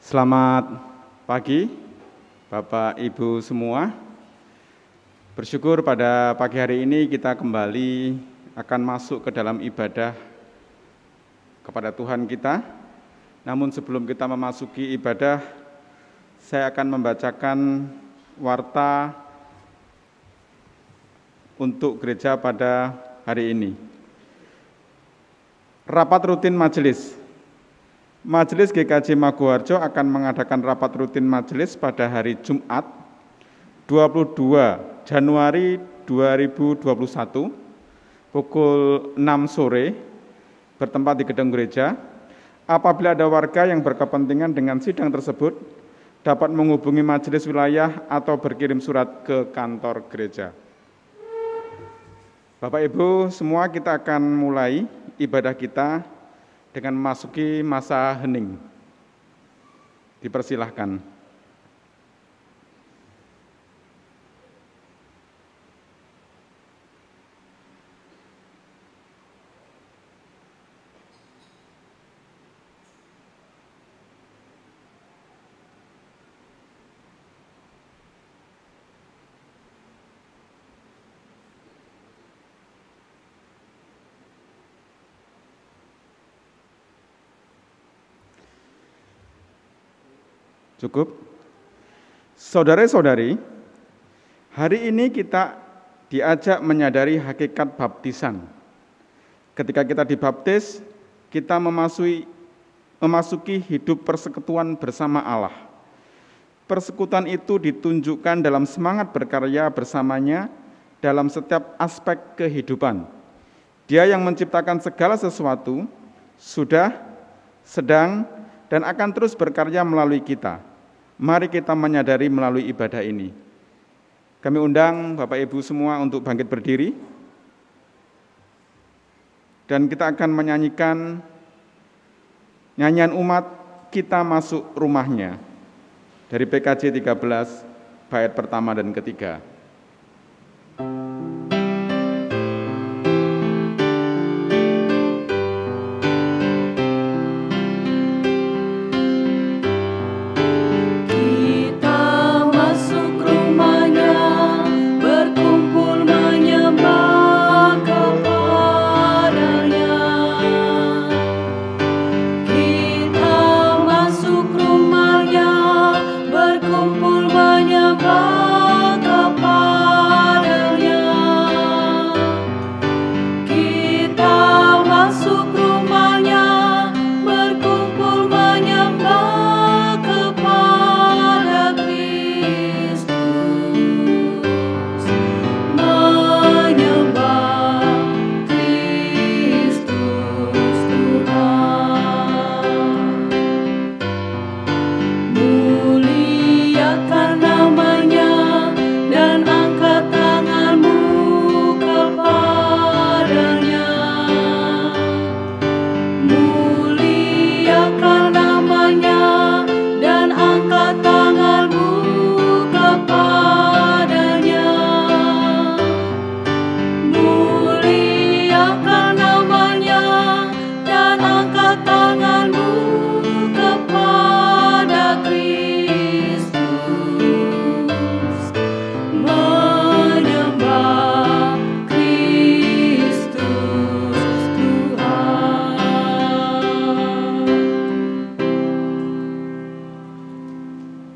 Selamat pagi, Bapak Ibu semua. Bersyukur pada pagi hari ini kita kembali akan masuk ke dalam ibadah kepada Tuhan kita. Namun sebelum kita memasuki ibadah, saya akan membacakan warta untuk gereja pada hari ini. Rapat rutin majelis. Majelis GKJ Maguwarjo akan mengadakan rapat rutin majelis pada hari Jumat 22 Januari 2021 pukul 6 sore bertempat di gedung gereja. Apabila ada warga yang berkepentingan dengan sidang tersebut, dapat menghubungi majelis wilayah atau berkirim surat ke kantor gereja. Bapak Ibu semua, kita akan mulai ibadah kita dengan memasuki masa hening. Dipersilahkan. Cukup. Saudara-saudari, hari ini kita diajak menyadari hakikat baptisan. Ketika kita dibaptis, kita memasuki hidup persekutuan bersama Allah. Persekutuan itu ditunjukkan dalam semangat berkarya bersamanya dalam setiap aspek kehidupan. Dia yang menciptakan segala sesuatu, sudah, sedang, dan akan terus berkarya melalui kita. Mari kita menyadari melalui ibadah ini. Kami undang Bapak Ibu semua untuk bangkit berdiri. Dan kita akan menyanyikan nyanyian umat Kita Masuk Rumahnya dari PKJ 13 bait pertama dan ketiga.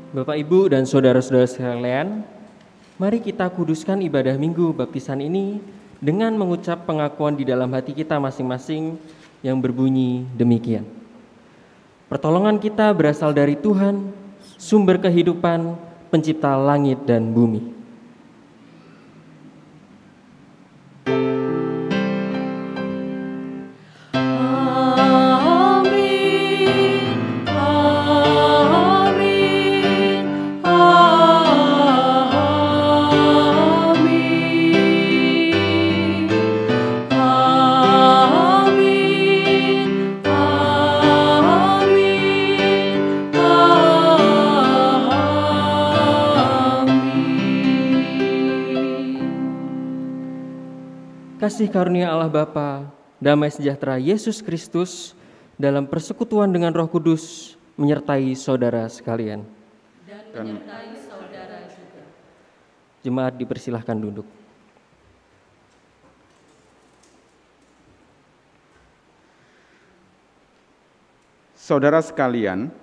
Bapak, Ibu, dan saudara-saudara sekalian, mari kita kuduskan ibadah Minggu Baptisan ini dengan mengucap pengakuan di dalam hati kita masing-masing yang berbunyi demikian. Pertolongan kita berasal dari Tuhan, sumber kehidupan, pencipta langit dan bumi. Kasih karunia Allah Bapa, damai sejahtera Yesus Kristus, dalam persekutuan dengan Roh Kudus, menyertai saudara sekalian. Dan menyertai saudara juga. Jemaat dipersilahkan duduk. Saudara sekalian,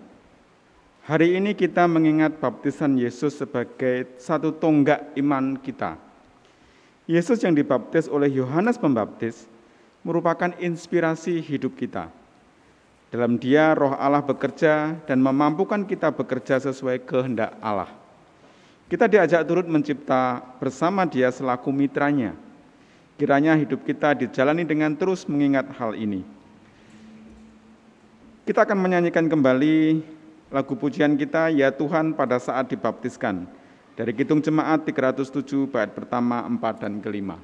hari ini kita mengingat baptisan Yesus sebagai satu tonggak iman kita. Yesus yang dibaptis oleh Yohanes Pembaptis merupakan inspirasi hidup kita. Dalam Dia Roh Allah bekerja dan memampukan kita bekerja sesuai kehendak Allah. Kita diajak turut mencipta bersama Dia selaku mitranya. Kiranya hidup kita dijalani dengan terus mengingat hal ini. Kita akan menyanyikan kembali lagu pujian kita, Ya Tuhan pada saat dibaptiskan, dari Kidung Jemaat 307 bait pertama, 4, dan kelima.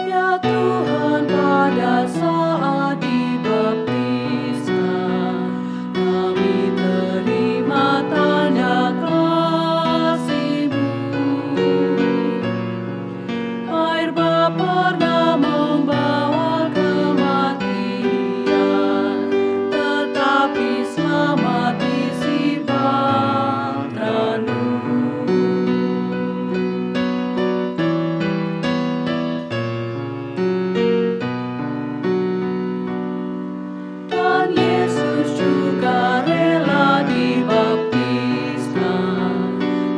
Ya Tuhan, pada saat dibaptiskan, kami terima tanda kasih-Mu. Air Bapa pernah membawa kematian, tetapi selamat isi bahtera-Mu. Dan Yesus juga rela dibaptiskan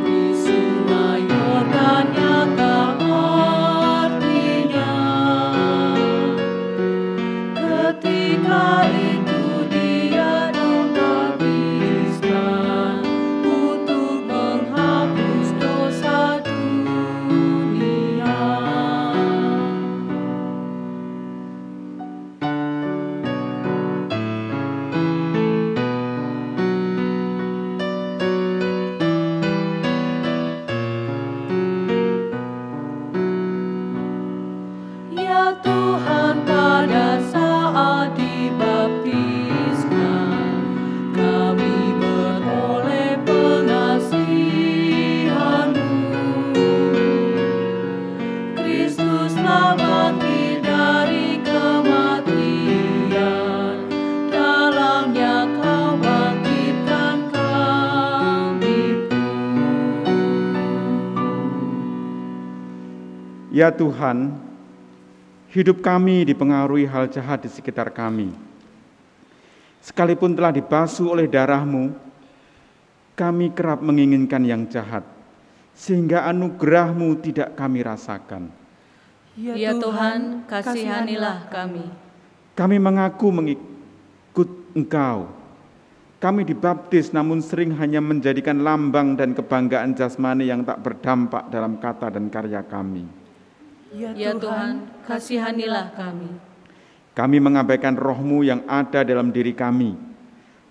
di sungai Yordan, nyata artinya. Ketika itu Dia dibaptiskan untuk menghapus dosa dunia. Ya Tuhan, pada saat dibaptiskan, kami beroleh pengasihan-Mu. Kristus telah bangkit dari kematian, dalamnya Kau bangkitkan kami pun. Ya Tuhan, hidup kami dipengaruhi hal jahat di sekitar kami. Sekalipun telah dibasuh oleh darah-Mu, kami kerap menginginkan yang jahat, sehingga anugerah-Mu tidak kami rasakan. Ya Tuhan, kasihanilah kami. Kami mengaku mengikut Engkau. Kami dibaptis namun sering hanya menjadikan lambang dan kebanggaan jasmani yang tak berdampak dalam kata dan karya kami. Ya Tuhan, kasihanilah kami. Kami mengabaikan Roh-Mu yang ada dalam diri kami.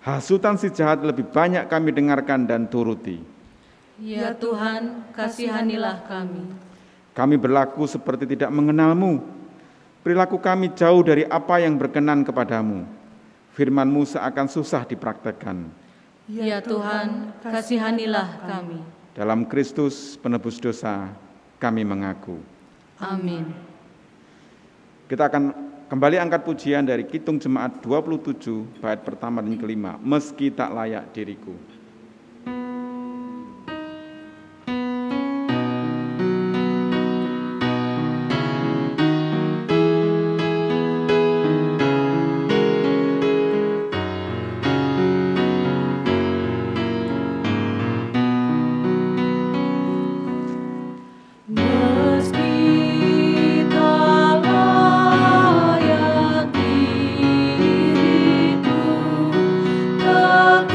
Hasutan si jahat lebih banyak kami dengarkan dan turuti. Ya Tuhan, kasihanilah kami. Kami berlaku seperti tidak mengenal-Mu. Perilaku kami jauh dari apa yang berkenan kepadamu. Firman-Mu seakan susah dipraktekkan. Ya Tuhan, kasihanilah kami. Dalam Kristus penebus dosa, kami mengaku. Amin. Kita akan kembali angkat pujian dari Kidung Jemaat 27, bait pertama dan kelima. Meski tak layak diriku. Meski tak layak diriku, tetap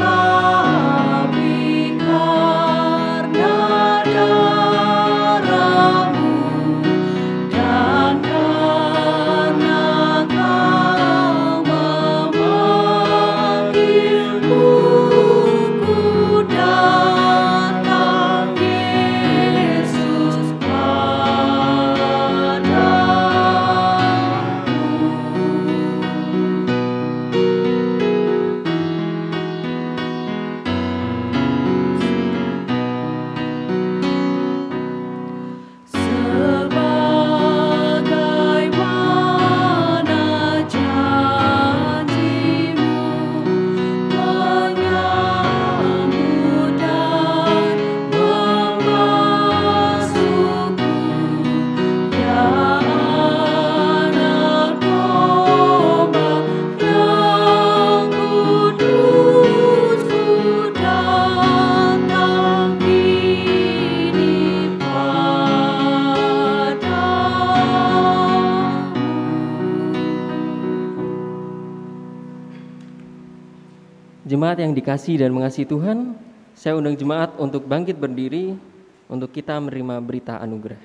Jemaat yang dikasihi dan mengasihi Tuhan, saya undang jemaat untuk bangkit berdiri untuk kita menerima berita anugerah.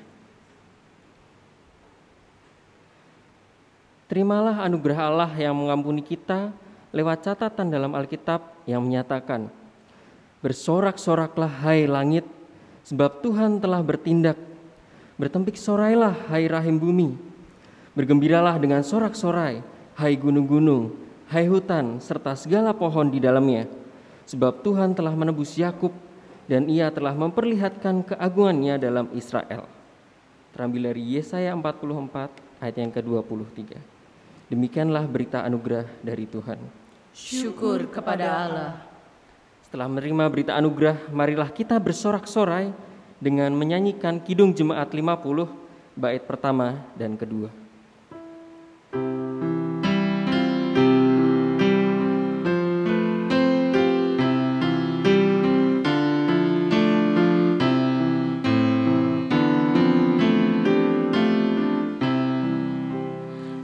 Terimalah anugerah Allah yang mengampuni kita lewat catatan dalam Alkitab yang menyatakan, "Bersorak-soraklah hai langit, sebab Tuhan telah bertindak. Bertempik sorailah hai rahim bumi. Bergembiralah dengan sorak-sorai, hai gunung-gunung, hai hutan, serta segala pohon di dalamnya. Sebab Tuhan telah menebus Yakub, dan Ia telah memperlihatkan keagungannya dalam Israel." Terambil dari Yesaya 44 ayat yang ke-23. Demikianlah berita anugerah dari Tuhan. Syukur kepada Allah. Setelah menerima berita anugerah, marilah kita bersorak-sorai dengan menyanyikan Kidung Jemaat 50, bait pertama dan kedua.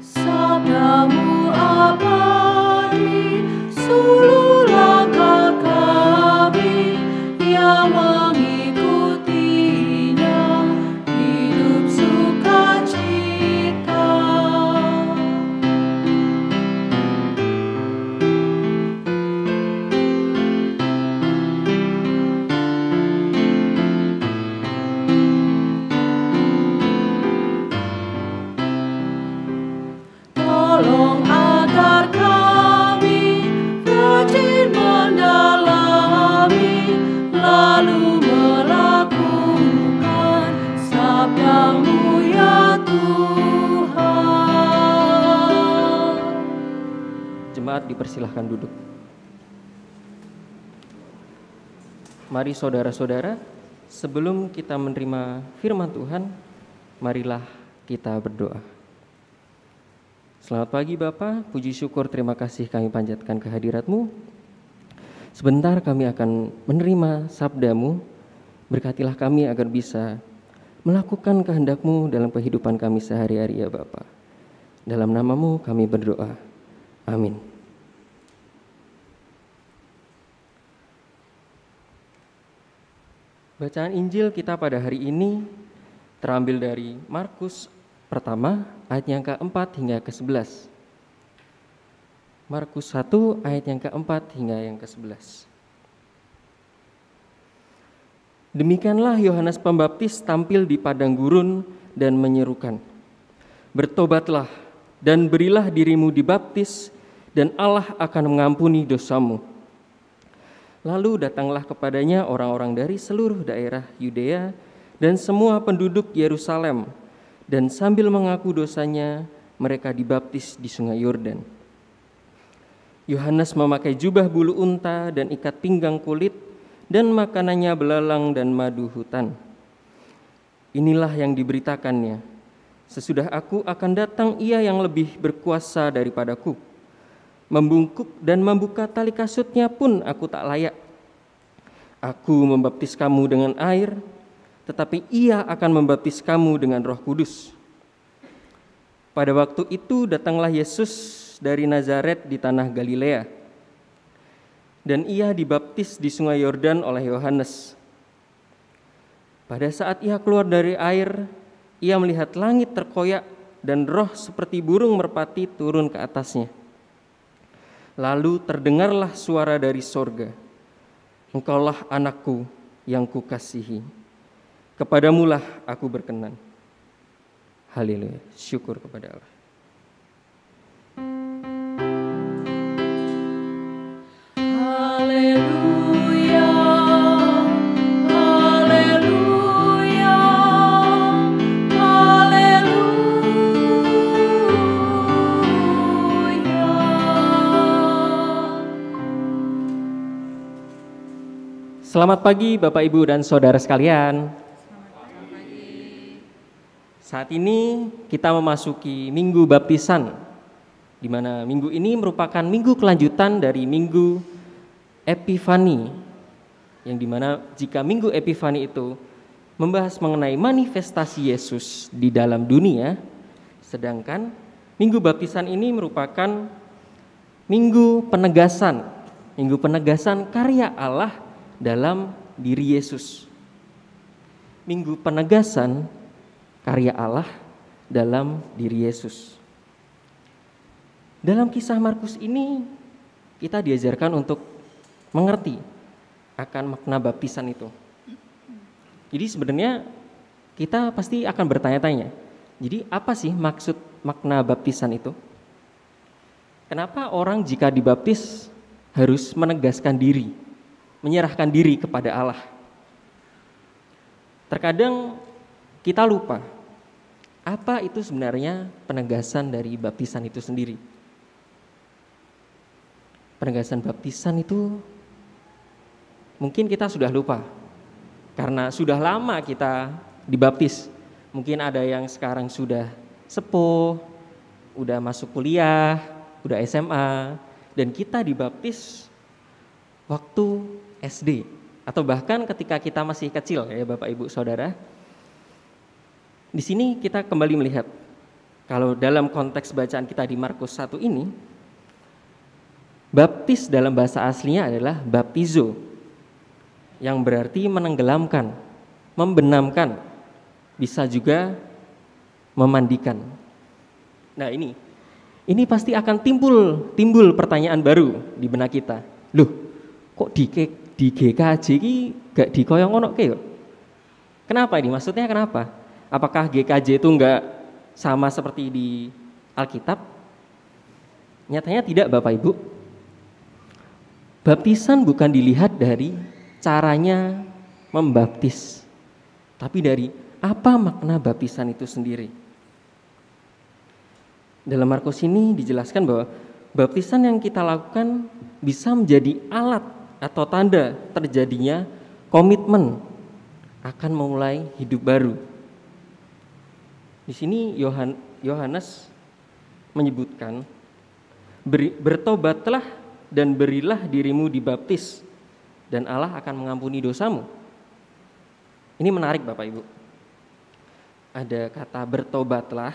Sabdamu abadi, suluh langkah kami yang mengikutinya, hidup sukacita. Tolong agar kami rajin mendalami, lalu melakukan sabdamu ya Tuhan. Jemaat dipersilahkan duduk. Mari saudara-saudara, sebelum kita menerima firman Tuhan, marilah kita berdoa. Selamat pagi Bapa, puji syukur terima kasih kami panjatkan kehadirat-Mu. Sebentar kami akan menerima sabda-Mu, berkatilah kami agar bisa melakukan kehendak-Mu dalam kehidupan kami sehari-hari ya Bapa. Dalam nama-Mu kami berdoa, amin. Bacaan Injil kita pada hari ini terambil dari Markus pertama ayat yang ke-4 hingga ke-11. Markus 1 ayat yang ke-4 hingga yang ke-11. Demikianlah Yohanes Pembaptis tampil di padang gurun dan menyerukan, "Bertobatlah dan berilah dirimu dibaptis, dan Allah akan mengampuni dosamu." Lalu datanglah kepadanya orang-orang dari seluruh daerah Yudea dan semua penduduk Yerusalem, dan sambil mengaku dosanya, mereka dibaptis di sungai Yordan. Yohanes memakai jubah bulu unta dan ikat pinggang kulit, dan makanannya belalang dan madu hutan. Inilah yang diberitakannya, "Sesudah aku akan datang Ia yang lebih berkuasa daripadaku. Membungkuk dan membuka tali kasutnya pun aku tak layak. Aku membaptis kamu dengan air, tetapi Ia akan membaptis kamu dengan Roh Kudus." Pada waktu itu datanglah Yesus dari Nazaret di tanah Galilea, dan Ia dibaptis di sungai Yordan oleh Yohanes. Pada saat Ia keluar dari air, Ia melihat langit terkoyak dan roh seperti burung merpati turun ke atasnya. Lalu terdengarlah suara dari sorga, "Engkaulah anakku yang kukasihi, kepadamulah aku berkenan." Haleluya, syukur kepada Allah. Haleluya, haleluya, haleluya. Selamat pagi Bapak Ibu dan Saudara sekalian. Saat ini kita memasuki Minggu Baptisan, di mana minggu ini merupakan minggu kelanjutan dari Minggu Epifani, yang dimana jika Minggu Epifani itu membahas mengenai manifestasi Yesus di dalam dunia, sedangkan Minggu Baptisan ini merupakan Minggu penegasan Minggu penegasan karya Allah dalam diri Yesus. Minggu penegasan karya Allah dalam diri Yesus. Dalam kisah Markus ini kita diajarkan untuk mengerti akan makna baptisan itu. Jadi sebenarnya kita pasti akan bertanya-tanya, jadi apa sih maksud makna baptisan itu? Kenapa orang jika dibaptis harus menegaskan diri, menyerahkan diri kepada Allah? Terkadang kita lupa apa itu sebenarnya penegasan dari baptisan itu sendiri. Penegasan baptisan itu mungkin kita sudah lupa karena sudah lama kita dibaptis. Mungkin ada yang sekarang sudah sepuh, udah masuk kuliah, udah SMA, dan kita dibaptis waktu SD atau bahkan ketika kita masih kecil ya Bapak Ibu Saudara. Di sini kita kembali melihat kalau dalam konteks bacaan kita di Markus 1 ini, baptis dalam bahasa aslinya adalah baptizo, yang berarti menenggelamkan, membenamkan, bisa juga memandikan. Nah ini pasti akan timbul pertanyaan baru di benak kita. Loh, kok di GKJ ini gak dikoyong ngono ke? Kenapa ini? Maksudnya kenapa? Apakah GKJ itu enggak sama seperti di Alkitab? Nyatanya tidak Bapak Ibu. Baptisan bukan dilihat dari caranya membaptis, tapi dari apa makna baptisan itu sendiri. Dalam Markus ini dijelaskan bahwa baptisan yang kita lakukan bisa menjadi alat atau tanda terjadinya komitmen akan memulai hidup baru. Di sini Yohanes menyebutkan, bertobatlah dan berilah dirimu dibaptis, dan Allah akan mengampuni dosamu. Ini menarik Bapak Ibu. Ada kata bertobatlah,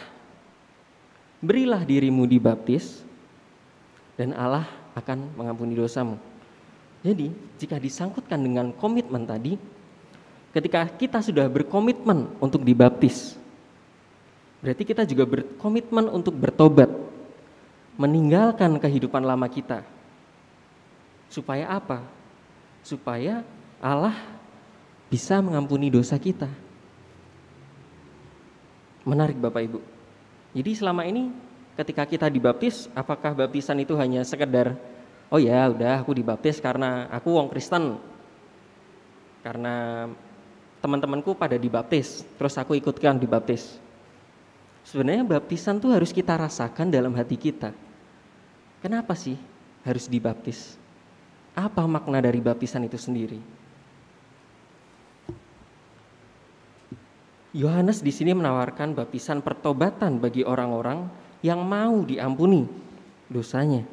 berilah dirimu dibaptis, dan Allah akan mengampuni dosamu. Jadi jika disangkutkan dengan komitmen tadi, ketika kita sudah berkomitmen untuk dibaptis, berarti kita juga berkomitmen untuk bertobat, meninggalkan kehidupan lama kita. Supaya apa? Supaya Allah bisa mengampuni dosa kita. Menarik Bapak Ibu. Jadi selama ini ketika kita dibaptis, apakah baptisan itu hanya sekedar, oh ya udah aku dibaptis karena aku wong Kristen, karena teman-temanku pada dibaptis, terus aku ikutkan dibaptis. Sebenarnya baptisan itu harus kita rasakan dalam hati kita. Kenapa sih harus dibaptis? Apa makna dari baptisan itu sendiri? Yohanes di sini menawarkan baptisan pertobatan bagi orang-orang yang mau diampuni dosanya.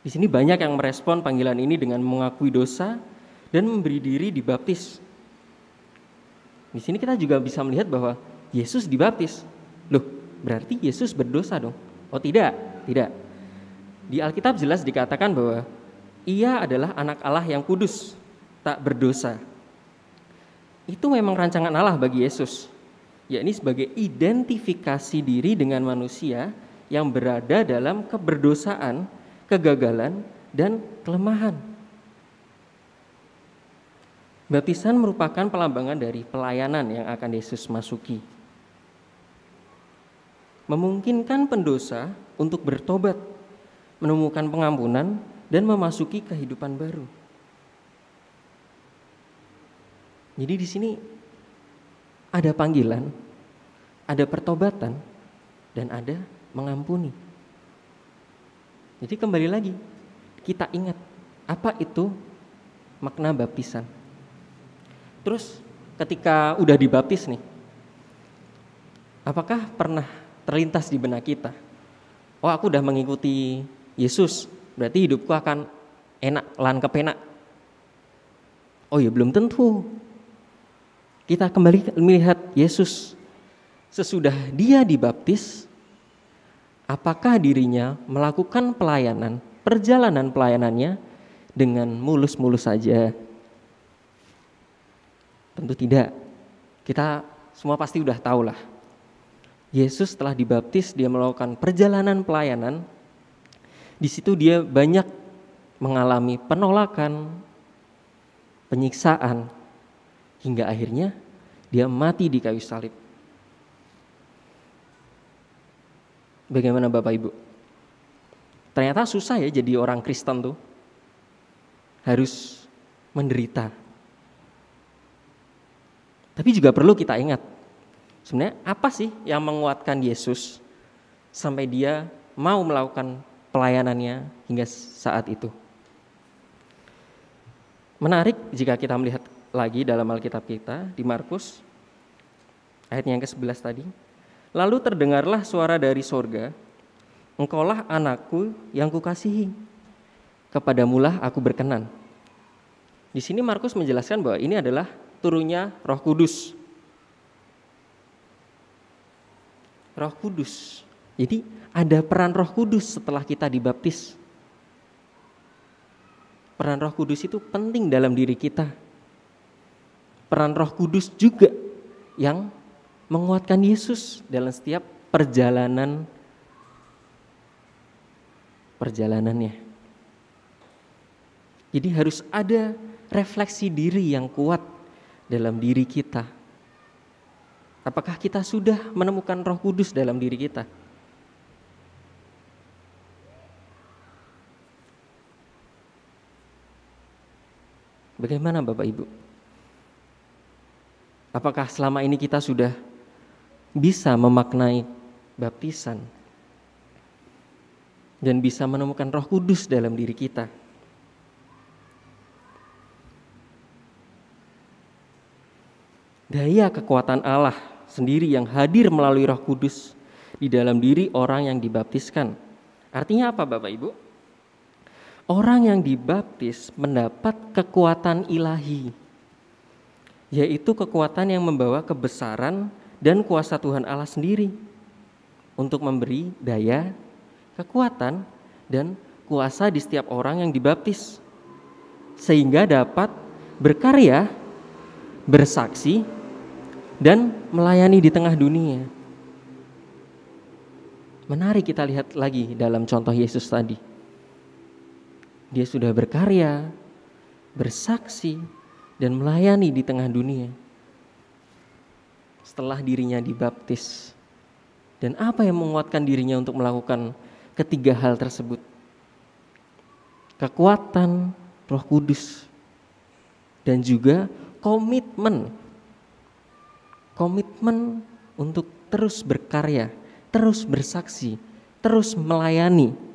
Di sini banyak yang merespon panggilan ini dengan mengakui dosa dan memberi diri dibaptis. Di sini kita juga bisa melihat bahwa Yesus dibaptis. Loh, berarti Yesus berdosa dong? Oh tidak. Di Alkitab jelas dikatakan bahwa Ia adalah anak Allah yang kudus, tak berdosa. Itu memang rancangan Allah bagi Yesus, yakni sebagai identifikasi diri dengan manusia yang berada dalam keberdosaan, kegagalan, dan kelemahan. Baptisan merupakan pelambangan dari pelayanan yang akan Yesus masuki. Memungkinkan pendosa untuk bertobat, menemukan pengampunan, dan memasuki kehidupan baru. Jadi di sini ada panggilan, ada pertobatan, dan ada mengampuni. Jadi kembali lagi, kita ingat apa itu makna baptisan. Terus ketika udah dibaptis nih, apakah pernah terlintas di benak kita, oh aku udah mengikuti Yesus, berarti hidupku akan enak, lan kepenak. Oh ya belum tentu. Kita kembali melihat Yesus sesudah dia dibaptis, apakah dirinya melakukan pelayanan, perjalanan pelayanannya dengan mulus-mulus saja? Tentu tidak. Kita semua pasti udah tahu lah. Yesus setelah dibaptis, dia melakukan perjalanan pelayanan. Di situ dia banyak mengalami penolakan, penyiksaan, hingga akhirnya dia mati di kayu salib. Bagaimana Bapak Ibu? Ternyata susah ya jadi orang Kristen tuh. Harus menderita. Tapi juga perlu kita ingat, sebenarnya apa sih yang menguatkan Yesus sampai dia mau melakukan pelayanannya hingga saat itu? Menarik jika kita melihat lagi dalam Alkitab kita di Markus ayat yang ke-11 tadi. Lalu terdengarlah suara dari sorga, engkaulah anakku yang kukasihi, kepadamulah aku berkenan. Di sini Markus menjelaskan bahwa ini adalah turunnya Roh Kudus. Roh Kudus. Jadi ada peran Roh Kudus setelah kita dibaptis. Peran Roh Kudus itu penting dalam diri kita. Peran Roh Kudus juga yang menguatkan Yesus dalam setiap perjalanannya. Jadi harus ada refleksi diri yang kuat dalam diri kita. Apakah kita sudah menemukan Roh Kudus dalam diri kita? Bagaimana Bapak Ibu? Apakah selama ini kita sudah bisa memaknai baptisan dan bisa menemukan Roh Kudus dalam diri kita? Daya kekuatan Allah sendiri yang hadir melalui Roh Kudus di dalam diri orang yang dibaptiskan. Artinya apa Bapak Ibu? Orang yang dibaptis mendapat kekuatan ilahi, yaitu kekuatan yang membawa kebesaran dan kuasa Tuhan Allah sendiri untuk memberi daya, kekuatan, dan kuasa di setiap orang yang dibaptis, sehingga dapat berkarya, bersaksi, dan melayani di tengah dunia. Menarik kita lihat lagi dalam contoh Yesus tadi. Dia sudah berkarya, bersaksi, dan melayani di tengah dunia setelah dirinya dibaptis. Dan apa yang menguatkan dirinya untuk melakukan ketiga hal tersebut? Kekuatan Roh Kudus dan juga komitmen untuk terus berkarya, terus bersaksi, terus melayani.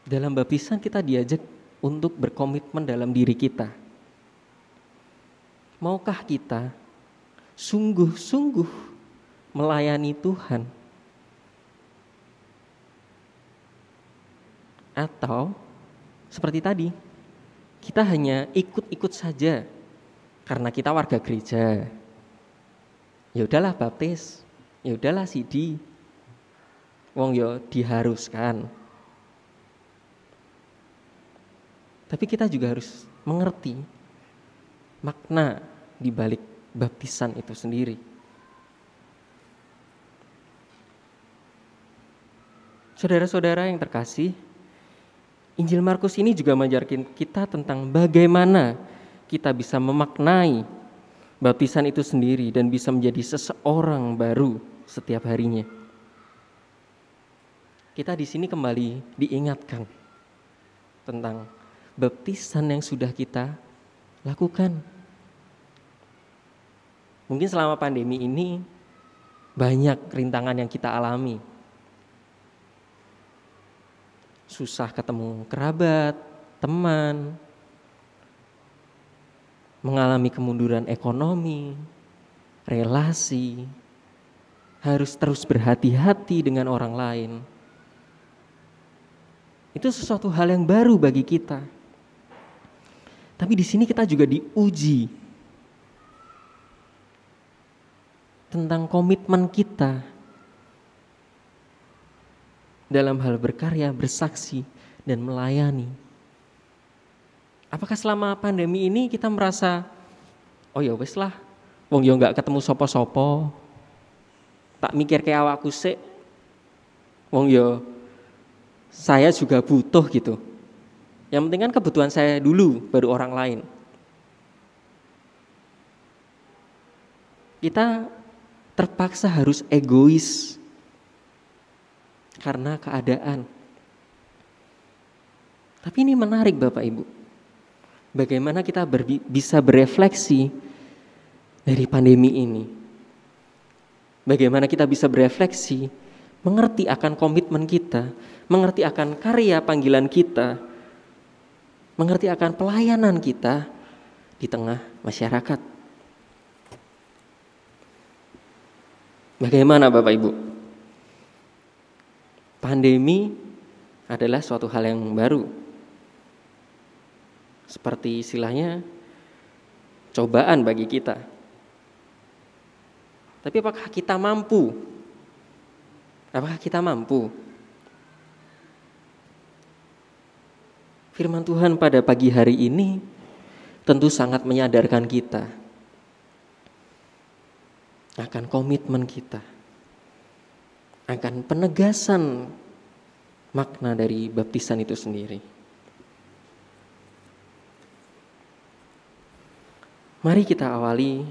Dalam baptisan kita diajak untuk berkomitmen dalam diri kita. Maukah kita sungguh-sungguh melayani Tuhan? Atau seperti tadi, kita hanya ikut-ikut saja karena kita warga gereja. Ya udahlah baptis, ya udahlah sidi. Wong yo diharuskan. Tapi kita juga harus mengerti makna di balik baptisan itu sendiri. Saudara-saudara yang terkasih, Injil Markus ini juga mengajarkan kita tentang bagaimana kita bisa memaknai baptisan itu sendiri dan bisa menjadi seseorang baru setiap harinya. Kita di sini kembali diingatkan tentang baptisan yang sudah kita lakukan. Mungkin selama pandemi ini banyak rintangan yang kita alami. Susah ketemu kerabat, teman, mengalami kemunduran ekonomi, relasi, harus terus berhati-hati dengan orang lain. Itu sesuatu hal yang baru bagi kita. Tapi di sini kita juga diuji tentang komitmen kita dalam hal berkarya, bersaksi, dan melayani. Apakah selama pandemi ini kita merasa, oh ya wes lah, wong yo nggak ketemu sopo-sopo, tak mikir kayak awakku sik, wong yo saya juga butuh gitu. Yang penting kan kebutuhan saya dulu, baru orang lain. Kita terpaksa harus egois karena keadaan. Tapi ini menarik Bapak Ibu. Bagaimana kita bisa berefleksi dari pandemi ini. Bagaimana kita bisa berefleksi, mengerti akan komitmen kita, mengerti akan karya panggilan kita, mengerti akan pelayanan kita di tengah masyarakat. Bagaimana Bapak Ibu? Pandemi adalah suatu hal yang baru. Seperti istilahnya cobaan bagi kita. Tapi apakah kita mampu? Apakah kita mampu? Firman Tuhan pada pagi hari ini tentu sangat menyadarkan kita akan komitmen kita, akan penegasan makna dari baptisan itu sendiri. Mari kita awali,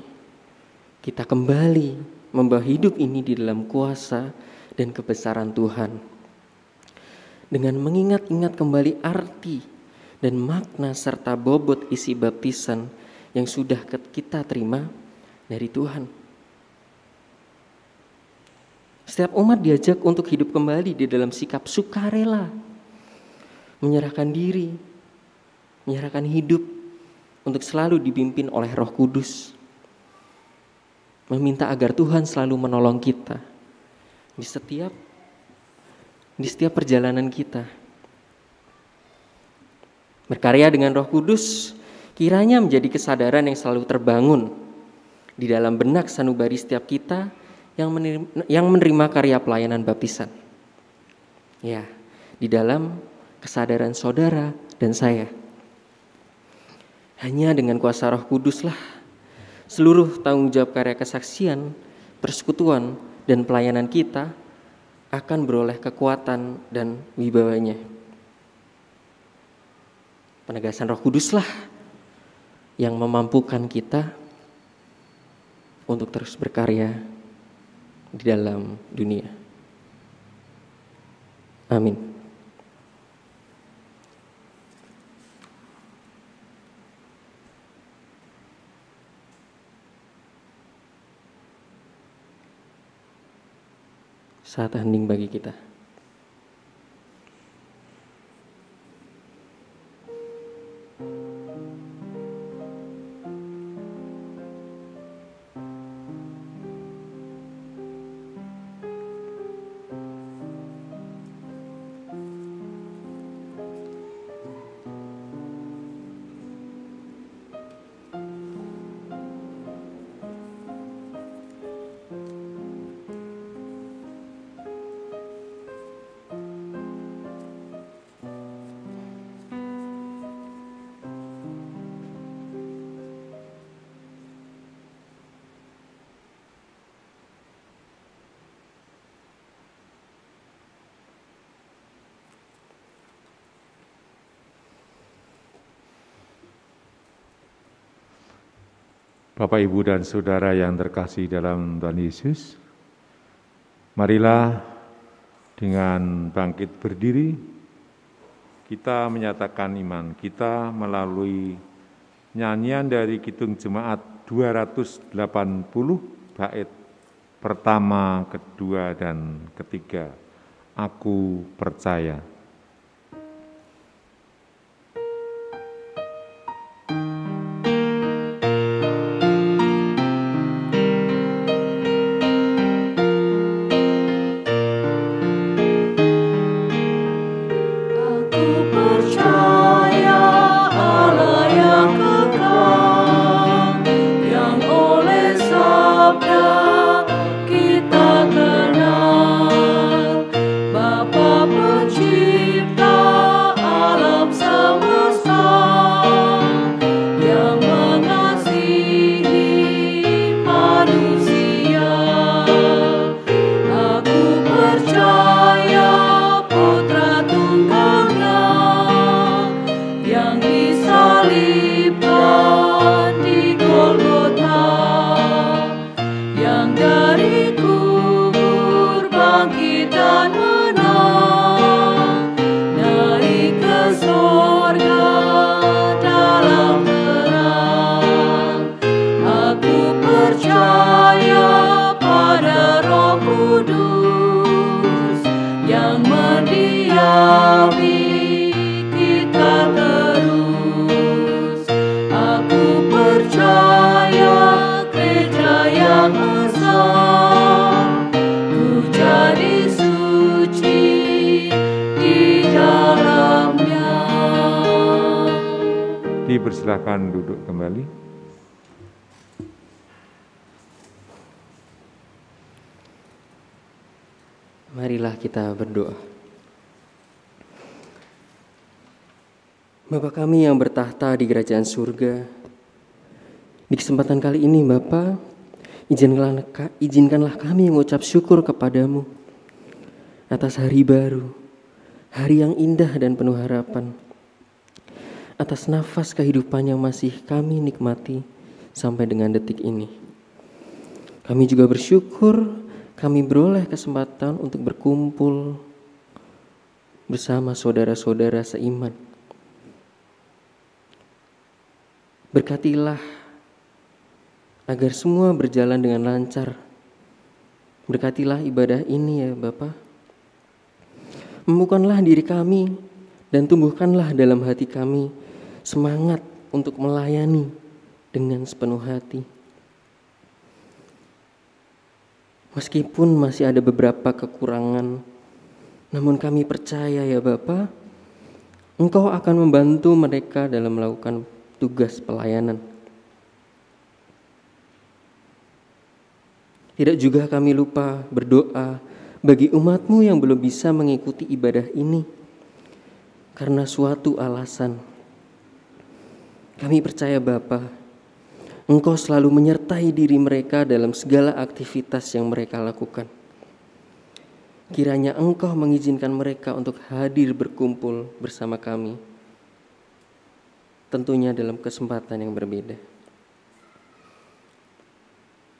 kita kembali membawa hidup ini di dalam kuasa dan kebesaran Tuhan. Dengan mengingat-ingat kembali arti dan makna serta bobot isi baptisan yang sudah kita terima dari Tuhan. Setiap umat diajak untuk hidup kembali di dalam sikap sukarela, menyerahkan diri, menyerahkan hidup untuk selalu dipimpin oleh Roh Kudus. Meminta agar Tuhan selalu menolong kita di setiap perjalanan kita. Berkarya dengan Roh Kudus kiranya menjadi kesadaran yang selalu terbangun di dalam benak sanubari setiap kita yang menerima karya pelayanan baptisan. Ya, di dalam kesadaran saudara dan saya. Hanya dengan kuasa Roh Kuduslah seluruh tanggung jawab karya kesaksian, persekutuan, dan pelayanan kita akan beroleh kekuatan dan wibawanya. Penegasan Roh Kuduslah yang memampukan kita untuk terus berkarya di dalam dunia. Amin. Saat hening bagi kita. Bapak, Ibu, dan Saudara yang terkasih dalam Tuhan Yesus, marilah dengan bangkit berdiri, kita menyatakan iman kita melalui nyanyian dari Kidung Jemaat 280, bait pertama, kedua, dan ketiga. Aku percaya. Bapa Pencipta kami, kita terus. Aku percaya gereja yang esa, ku jadi suci di dalamnya. Dipersilakan duduk kembali. Marilah kita berdoa. Bapa kami yang bertahta di kerajaan surga, di kesempatan kali ini Bapa, izinkanlah kami mengucap syukur kepadamu atas hari baru, hari yang indah dan penuh harapan, atas nafas kehidupan yang masih kami nikmati sampai dengan detik ini. Kami juga bersyukur kami beroleh kesempatan untuk berkumpul bersama saudara-saudara seiman. Berkatilah agar semua berjalan dengan lancar. Berkatilah ibadah ini ya Bapa. Membukakanlah diri kami dan tumbuhkanlah dalam hati kami semangat untuk melayani dengan sepenuh hati. Meskipun masih ada beberapa kekurangan, namun kami percaya ya Bapa, Engkau akan membantu mereka dalam melakukan tugas pelayanan. Tidak juga kami lupa berdoa bagi umat-Mu yang belum bisa mengikuti ibadah ini karena suatu alasan. Kami percaya Bapa, Engkau selalu menyertai diri mereka dalam segala aktivitas yang mereka lakukan. Kiranya Engkau mengizinkan mereka untuk hadir berkumpul bersama kami, tentunya dalam kesempatan yang berbeda.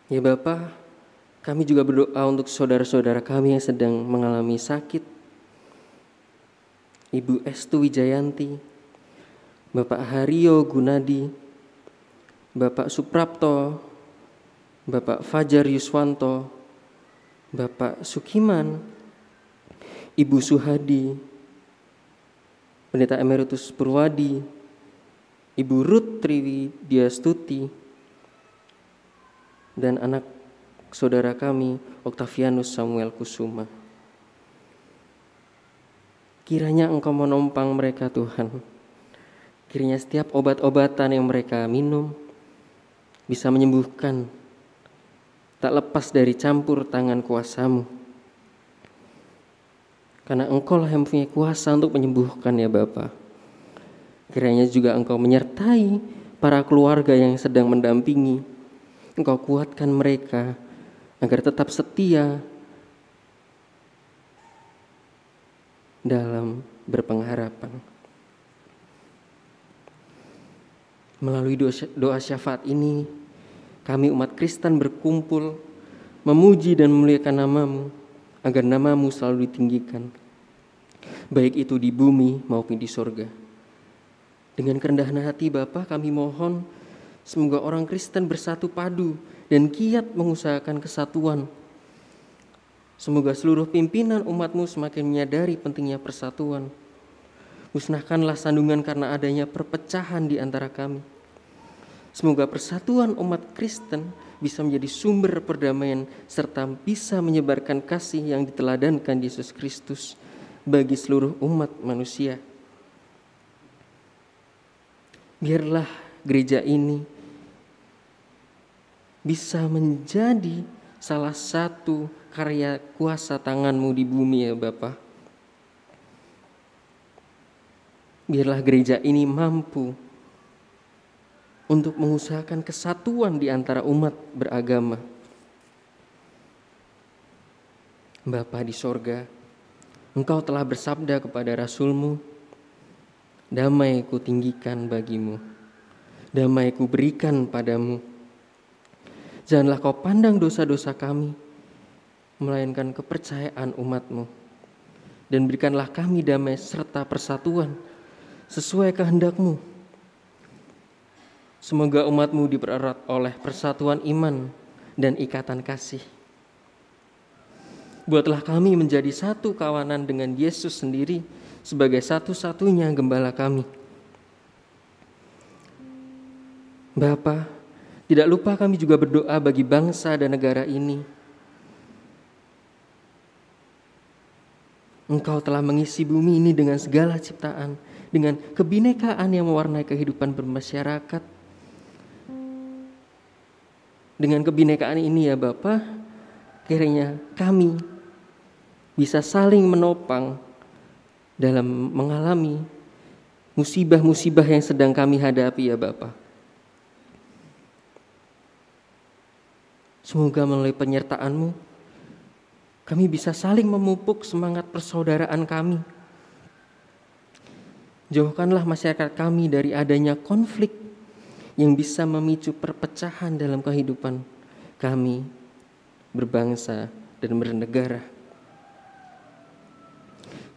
Ya Bapa, kami juga berdoa untuk saudara-saudara kami yang sedang mengalami sakit. Ibu Estu Wijayanti, Bapak Haryo Gunadi, Bapak Suprapto, Bapak Fajar Yuswanto, Bapak Sukiman, Ibu Suhadi, Pendeta Emeritus Purwadi, Ibu Ruth Triwidiastuti, dan anak saudara kami Octavianus Samuel Kusuma. Kiranya Engkau menopang mereka Tuhan. Kiranya setiap obat-obatan yang mereka minum bisa menyembuhkan, tak lepas dari campur tangan kuasa-Mu. Karena Engkau lah yang mempunyai kuasa untuk menyembuhkan ya Bapa. Kiranya juga Engkau menyertai para keluarga yang sedang mendampingi. Engkau kuatkan mereka agar tetap setia dalam berpengharapan. Melalui doa syafaat ini, kami umat Kristen berkumpul, memuji dan memuliakan nama-Mu, agar nama-Mu selalu ditinggikan, baik itu di bumi maupun di sorga. Dengan kerendahan hati Bapa, kami mohon, semoga orang Kristen bersatu padu dan giat mengusahakan kesatuan. Semoga seluruh pimpinan umat-Mu semakin menyadari pentingnya persatuan. Musnahkanlah sandungan karena adanya perpecahan di antara kami. Semoga persatuan umat Kristen bisa menjadi sumber perdamaian serta bisa menyebarkan kasih yang diteladankan Yesus Kristus bagi seluruh umat manusia. Biarlah gereja ini bisa menjadi salah satu karya kuasa tangan-Mu di bumi ya Bapa. Biarlah gereja ini mampu untuk mengusahakan kesatuan di antara umat beragama. Bapa di sorga, Engkau telah bersabda kepada Rasul-Mu, damai ku tinggikan bagimu, damai ku berikan padamu. Janganlah Kau pandang dosa-dosa kami, melainkan kepercayaan umat-Mu. Dan berikanlah kami damai serta persatuan sesuai kehendak-Mu. Semoga umat-Mu dipererat oleh persatuan iman dan ikatan kasih. Buatlah kami menjadi satu kawanan dengan Yesus sendiri sebagai satu-satunya gembala kami. Bapa, tidak lupa kami juga berdoa bagi bangsa dan negara ini. Engkau telah mengisi bumi ini dengan segala ciptaan, dengan kebinekaan yang mewarnai kehidupan bermasyarakat. Dengan kebinekaan ini ya Bapa, kiranya kami bisa saling menopang dalam mengalami musibah-musibah yang sedang kami hadapi ya Bapa. Semoga melalui penyertaan-Mu, kami bisa saling memupuk semangat persaudaraan kami. Jauhkanlah masyarakat kami dari adanya konflik yang bisa memicu perpecahan dalam kehidupan kami berbangsa dan bernegara.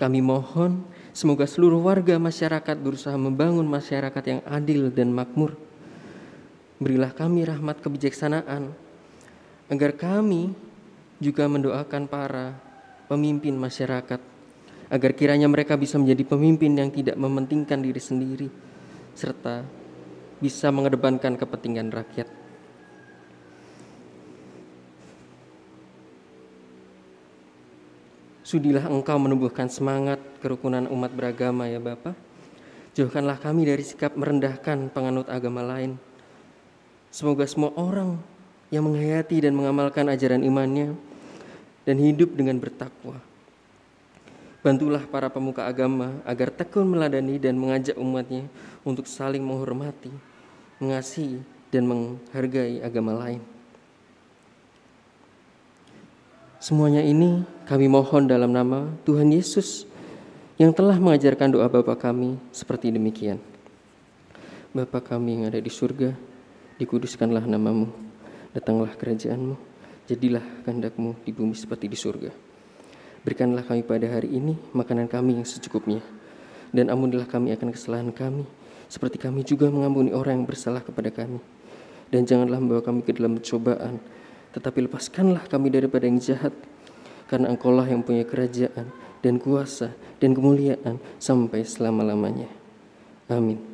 Kami mohon semoga seluruh warga masyarakat berusaha membangun masyarakat yang adil dan makmur. Berilah kami rahmat kebijaksanaan, agar kami juga mendoakan para pemimpin masyarakat, agar kiranya mereka bisa menjadi pemimpin yang tidak mementingkan diri sendiri, serta bisa mengedepankan kepentingan rakyat. Sudilah Engkau menumbuhkan semangat kerukunan umat beragama ya Bapa. Jauhkanlah kami dari sikap merendahkan penganut agama lain. Semoga semua orang yang menghayati dan mengamalkan ajaran imannya dan hidup dengan bertakwa. Bantulah para pemuka agama agar tekun meladani dan mengajak umatnya untuk saling menghormati, mengasihi, dan menghargai agama lain. Semuanya ini kami mohon dalam nama Tuhan Yesus yang telah mengajarkan doa Bapa kami seperti demikian. Bapa kami yang ada di surga, dikuduskanlah nama-Mu, datanglah kerajaan-Mu, jadilah kehendak-Mu di bumi seperti di surga. Berikanlah kami pada hari ini makanan kami yang secukupnya, dan ampunilah kami akan kesalahan kami, seperti kami juga mengampuni orang yang bersalah kepada kami. Dan janganlah membawa kami ke dalam pencobaan, tetapi lepaskanlah kami daripada yang jahat, karena Engkau-lah yang punya kerajaan dan kuasa dan kemuliaan sampai selama-lamanya. Amin.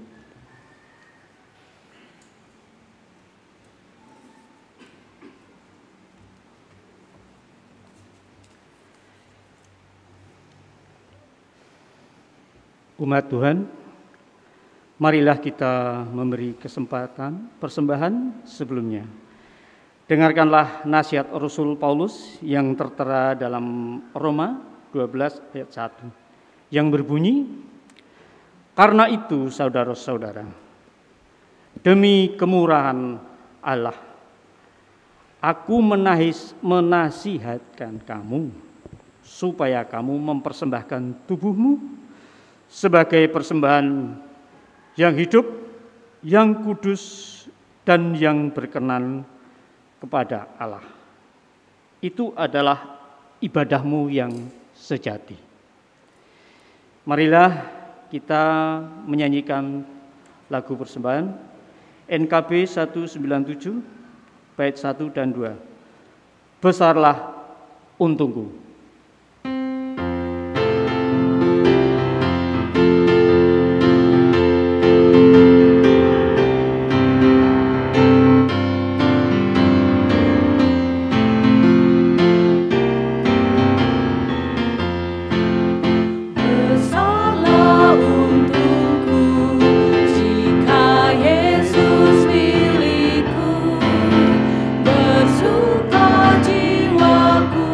Umat Tuhan, marilah kita memberi kesempatan persembahan sebelumnya. Dengarkanlah nasihat Rasul Paulus yang tertera dalam Roma 12 ayat 1 yang berbunyi, "Karena itu saudara-saudara, demi kemurahan Allah, aku menasihatkan kamu supaya kamu mempersembahkan tubuhmu sebagai persembahan yang hidup, yang kudus, dan yang berkenan kepada Allah. Itu adalah ibadahmu yang sejati." Marilah kita menyanyikan lagu persembahan NKB 197 bait 1 dan 2. Besarlah untungku. Bersuka jiwaku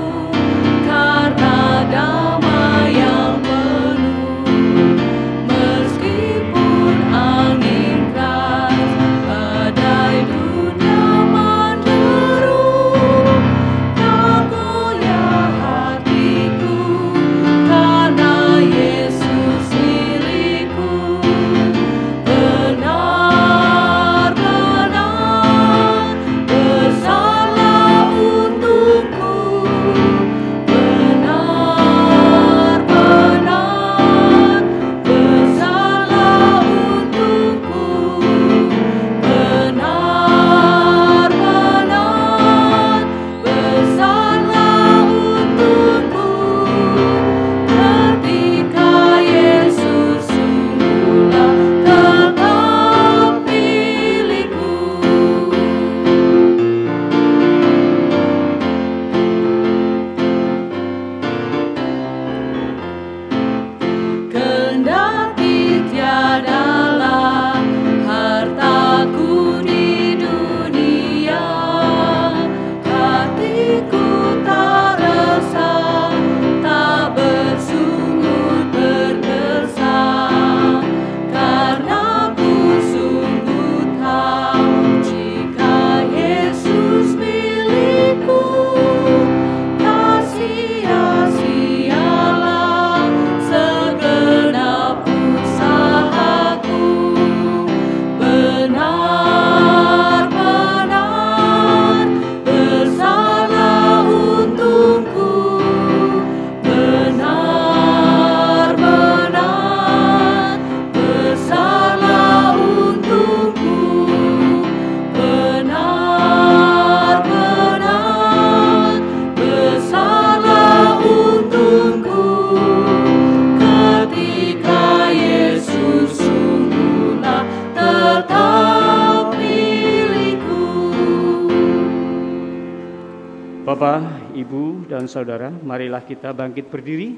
Bapak, Ibu, dan Saudara, marilah kita bangkit berdiri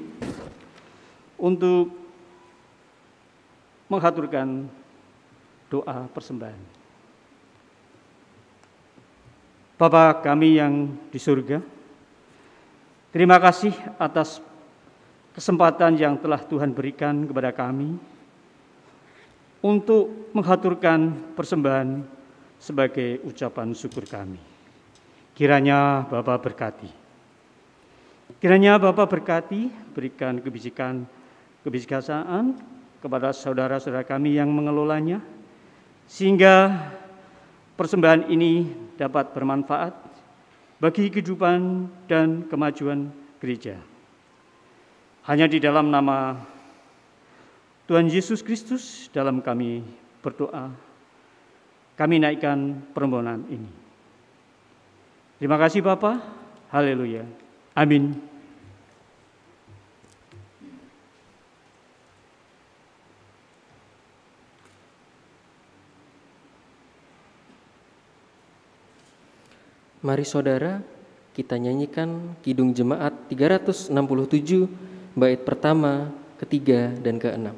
untuk menghaturkan doa persembahan. Bapa kami yang di surga, terima kasih atas kesempatan yang telah Tuhan berikan kepada kami untuk menghaturkan persembahan sebagai ucapan syukur kami. Kiranya Bapa berkati. Kiranya Bapa berkati, berikan kebijaksanaan kepada saudara-saudara kami yang mengelolanya, sehingga persembahan ini dapat bermanfaat bagi kehidupan dan kemajuan gereja. Hanya di dalam nama Tuhan Yesus Kristus dalam kami berdoa, kami naikkan permohonan ini. Terima kasih Bapa, haleluya, amin. Mari saudara, kita nyanyikan Kidung Jemaat 367, bait pertama, ketiga, dan keenam.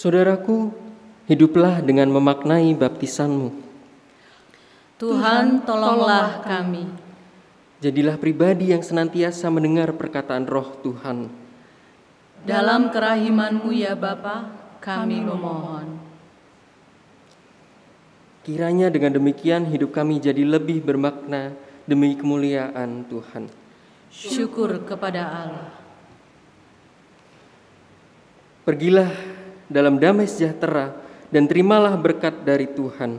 Saudaraku, hiduplah dengan memaknai baptisanmu. Tuhan, tolonglah kami. Jadilah pribadi yang senantiasa mendengar perkataan Roh Tuhan. Dalam kerahiman-Mu ya Bapa, kami memohon. Kiranya dengan demikian hidup kami jadi lebih bermakna demi kemuliaan Tuhan. Syukur kepada Allah. Pergilah dalam damai sejahtera dan terimalah berkat dari Tuhan.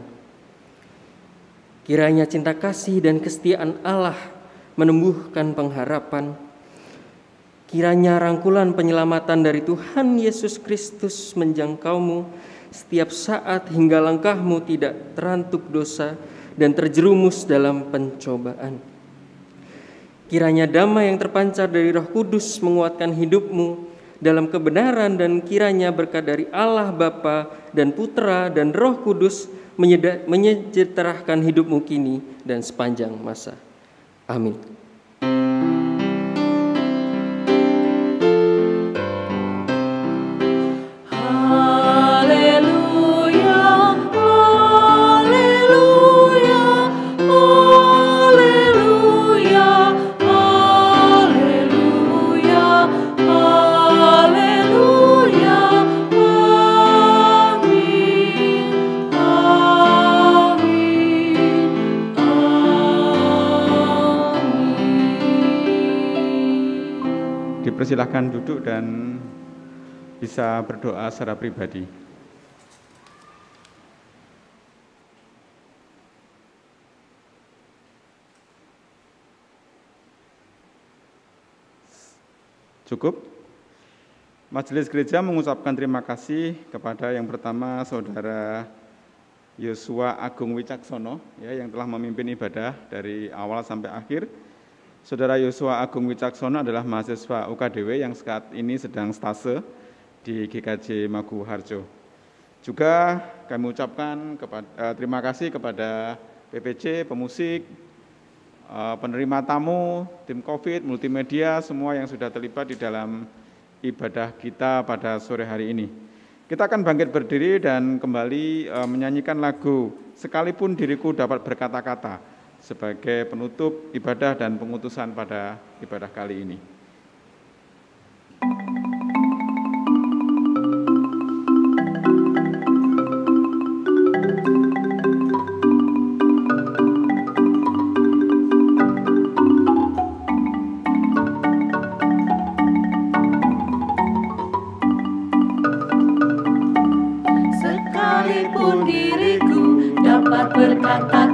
Kiranya cinta kasih dan kesetiaan Allah menumbuhkan pengharapan. Kiranya rangkulan penyelamatan dari Tuhan Yesus Kristus menjangkaumu setiap saat hingga langkahmu tidak terantuk dosa dan terjerumus dalam pencobaan. Kiranya damai yang terpancar dari Roh Kudus menguatkan hidupmu dalam kebenaran, dan kiranya berkat dari Allah Bapa dan Putra dan Roh Kudus menyejahterakan hidupmu kini dan sepanjang masa. Amin. Dipersilahkan duduk dan bisa berdoa secara pribadi. Cukup? Majelis Gereja mengucapkan terima kasih kepada yang pertama Saudara Yosua Agung Wicaksono yang telah memimpin ibadah dari awal sampai akhir. Saudara Yosua Agung Wicaksono adalah mahasiswa UKDW yang saat ini sedang stase di GKJ Magu Harjo. Juga kami ucapkan terima kasih kepada PPC, pemusik, penerima tamu, tim COVID, multimedia, semua yang sudah terlibat di dalam ibadah kita pada sore hari ini. Kita akan bangkit berdiri dan kembali menyanyikan lagu Sekalipun Diriku Dapat Berkata-kata sebagai penutup ibadah dan pengutusan pada ibadah kali ini. Sekalipun diriku dapat berkata